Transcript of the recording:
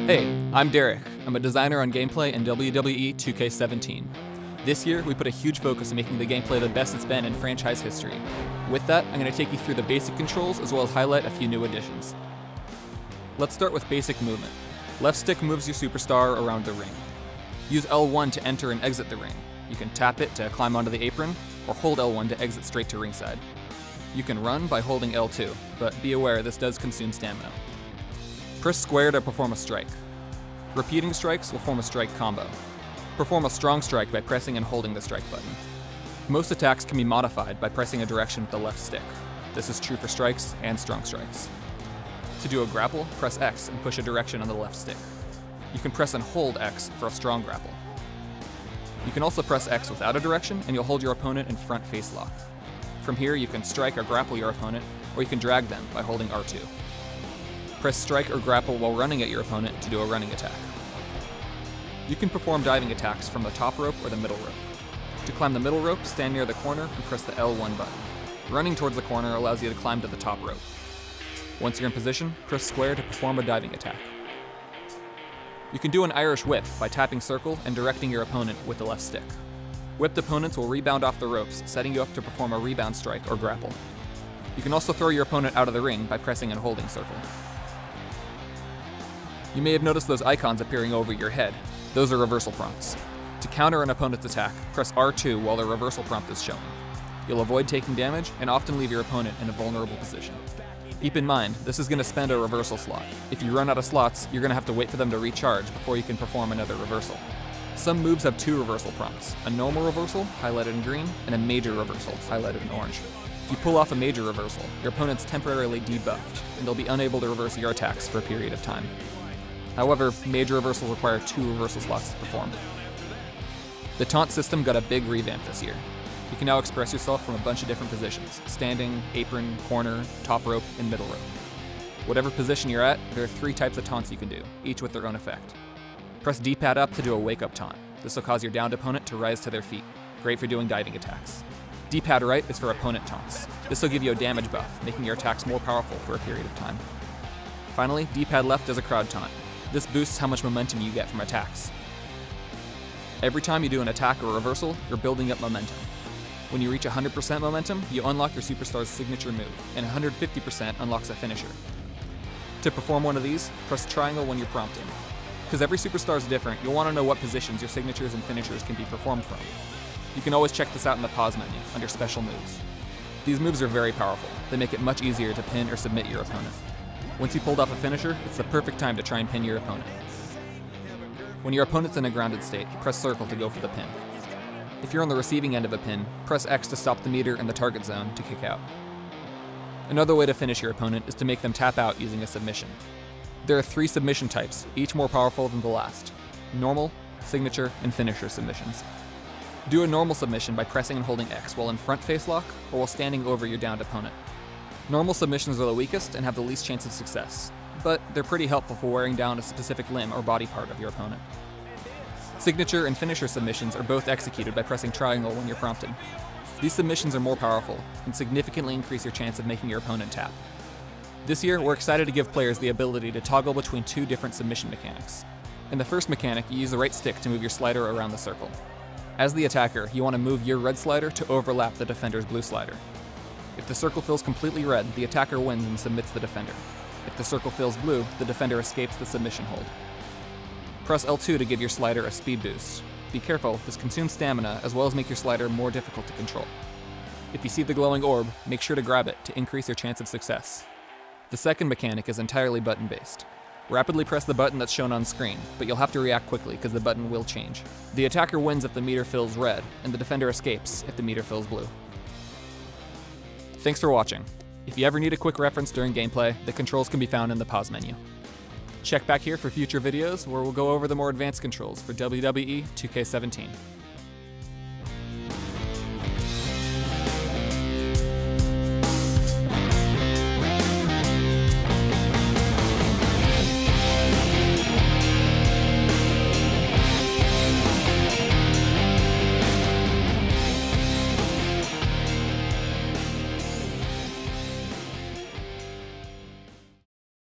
Hey, I'm Derek. I'm a designer on gameplay in WWE 2K17. This year, we put a huge focus on making the gameplay the best it's been in franchise history. With that, I'm going to take you through the basic controls as well as highlight a few new additions. Let's start with basic movement. Left stick moves your superstar around the ring. Use L1 to enter and exit the ring. You can tap it to climb onto the apron, or hold L1 to exit straight to ringside. You can run by holding L2, but be aware this does consume stamina. Press square to perform a strike. Repeating strikes will form a strike combo. Perform a strong strike by pressing and holding the strike button. Most attacks can be modified by pressing a direction with the left stick. This is true for strikes and strong strikes. To do a grapple, press X and push a direction on the left stick. You can press and hold X for a strong grapple. You can also press X without a direction and you'll hold your opponent in front face lock. From here you can strike or grapple your opponent, or you can drag them by holding R2. Press strike or grapple while running at your opponent to do a running attack. You can perform diving attacks from the top rope or the middle rope. To climb the middle rope, stand near the corner and press the L1 button. Running towards the corner allows you to climb to the top rope. Once you're in position, press square to perform a diving attack. You can do an Irish whip by tapping circle and directing your opponent with the left stick. Whipped opponents will rebound off the ropes, setting you up to perform a rebound strike or grapple. You can also throw your opponent out of the ring by pressing and holding circle. You may have noticed those icons appearing over your head. Those are reversal prompts. To counter an opponent's attack, press R2 while the reversal prompt is shown. You'll avoid taking damage and often leave your opponent in a vulnerable position. Keep in mind, this is going to spend a reversal slot. If you run out of slots, you're going to have to wait for them to recharge before you can perform another reversal. Some moves have two reversal prompts, a normal reversal, highlighted in green, and a major reversal, highlighted in orange. If you pull off a major reversal, your opponent's temporarily debuffed, and they'll be unable to reverse your attacks for a period of time. However, major reversals require two reversal slots to perform. The taunt system got a big revamp this year. You can now express yourself from a bunch of different positions: standing, apron, corner, top rope, and middle rope. Whatever position you're at, there are 3 types of taunts you can do, each with their own effect. Press D-pad up to do a wake-up taunt. This will cause your downed opponent to rise to their feet. Great for doing diving attacks. D-pad right is for opponent taunts. This will give you a damage buff, making your attacks more powerful for a period of time. Finally, D-pad left is a crowd taunt. This boosts how much momentum you get from attacks. Every time you do an attack or reversal, you're building up momentum. When you reach 100% momentum, you unlock your superstar's signature move, and 150% unlocks a finisher. To perform one of these, press triangle when you're prompted. Because every superstar is different, you'll want to know what positions your signatures and finishers can be performed from. You can always check this out in the pause menu, under special moves. These moves are very powerful. They make it much easier to pin or submit your opponent. Once you pulled off a finisher, it's the perfect time to try and pin your opponent. When your opponent's in a grounded state, press circle to go for the pin. If you're on the receiving end of a pin, press X to stop the meter in the target zone to kick out. Another way to finish your opponent is to make them tap out using a submission. There are 3 submission types, each more powerful than the last: normal, signature, and finisher submissions. Do a normal submission by pressing and holding X while in front face lock or while standing over your downed opponent. Normal submissions are the weakest and have the least chance of success, but they're pretty helpful for wearing down a specific limb or body part of your opponent. Signature and finisher submissions are both executed by pressing triangle when you're prompted. These submissions are more powerful and significantly increase your chance of making your opponent tap. This year, we're excited to give players the ability to toggle between 2 different submission mechanics. In the first mechanic, you use the right stick to move your slider around the circle. As the attacker, you want to move your red slider to overlap the defender's blue slider. If the circle fills completely red, the attacker wins and submits the defender. If the circle fills blue, the defender escapes the submission hold. Press L2 to give your slider a speed boost. Be careful, this consumes stamina as well as make your slider more difficult to control. If you see the glowing orb, make sure to grab it to increase your chance of success. The second mechanic is entirely button-based. Rapidly press the button that's shown on screen, but you'll have to react quickly because the button will change. The attacker wins if the meter fills red, and the defender escapes if the meter fills blue. Thanks for watching. If you ever need a quick reference during gameplay, the controls can be found in the pause menu. Check back here for future videos where we'll go over the more advanced controls for WWE 2K17.